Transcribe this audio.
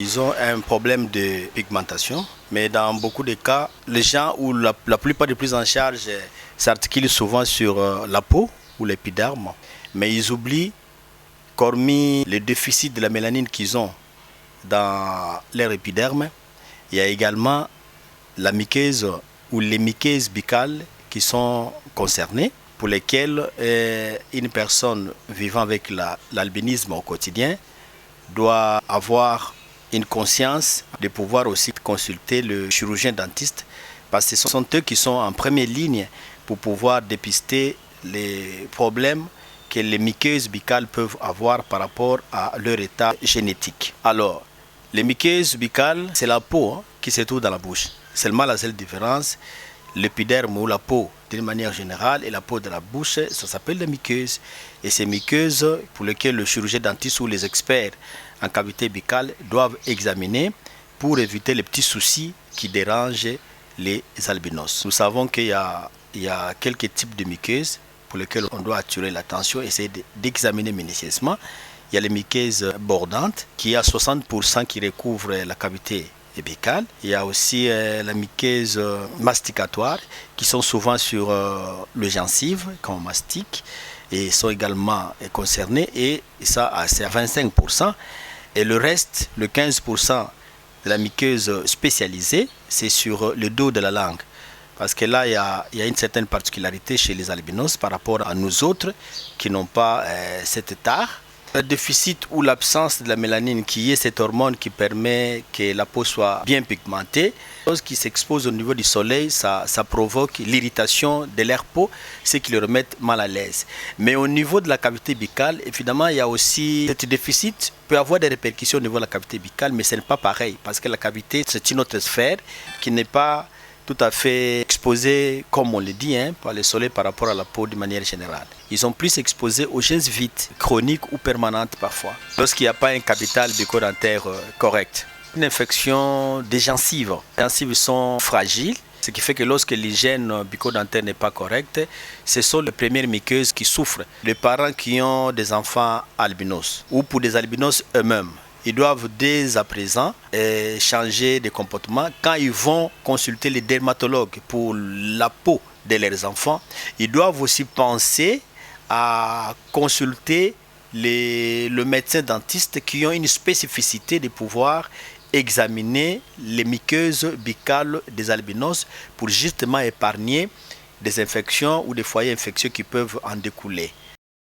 Ils ont un problème de pigmentation, mais dans beaucoup de cas, les gens ou la plupart des prises en charge s'articulent souvent sur la peau ou l'épiderme, mais ils oublient qu'hormis le déficit de la mélanine qu'ils ont dans leur épiderme, il y a également la muqueuse ou les muqueuses buccales qui sont concernées, pour lesquelles une personne vivant avec l'albinisme au quotidien doit avoir une conscience de pouvoir aussi consulter le chirurgien dentiste, parce que ce sont eux qui sont en première ligne pour pouvoir dépister les problèmes que les muqueuses buccales peuvent avoir par rapport à leur état génétique. Alors, les muqueuses buccales, c'est la peau qui se trouve dans la bouche. Seulement la seule différence, l'épiderme ou la peau d'une manière générale et la peau de la bouche, ça s'appelle la muqueuse. Et ces muqueuses pour lesquelles le chirurgien dentiste ou les experts en cavité buccale doivent examiner pour éviter les petits soucis qui dérangent les albinos. Nous savons qu'il y a quelques types de muqueuses pour lesquelles on doit attirer l'attention, essayer d'examiner minutieusement. Il y a les muqueuses bordantes qui a 60% qui recouvrent la cavité buccale. Il y a aussi la muqueuse masticatoire qui sont souvent sur le gencive quand on mastique et sont également concernées, et ça c'est à 25%. Et le reste, le 15% de la muqueuse spécialisée, c'est sur le dos de la langue. Parce que là, il y a une certaine particularité chez les albinos par rapport à nous autres qui n'ont pas cet tare. Le déficit ou l'absence de la mélanine, qui est cette hormone qui permet que la peau soit bien pigmentée, qui s'expose au niveau du soleil, ça provoque l'irritation de leur peau, ce qui le remet mal à l'aise. Mais au niveau de la cavité buccale, évidemment, il y a aussi cet déficit peut avoir des répercussions au niveau de la cavité buccale, mais ce n'est pas pareil, parce que la cavité, c'est une autre sphère qui n'est pas tout à fait exposés, comme on le dit, par le soleil par rapport à la peau de manière générale. Ils sont plus exposés aux gingivites chroniques ou permanentes parfois, lorsqu'il n'y a pas un capital bucco-dentaire correct. Une infection des gencives. Les gencives sont fragiles, ce qui fait que lorsque l'hygiène bucco-dentaire n'est pas correcte, ce sont les premières muqueuses qui souffrent. Les parents qui ont des enfants albinos ou pour des albinos eux-mêmes, ils doivent dès à présent changer de comportement. Quand ils vont consulter les dermatologues pour la peau de leurs enfants, ils doivent aussi penser à consulter le médecin dentiste qui ont une spécificité de pouvoir examiner les muqueuses buccales des albinos pour justement épargner des infections ou des foyers infectieux qui peuvent en découler.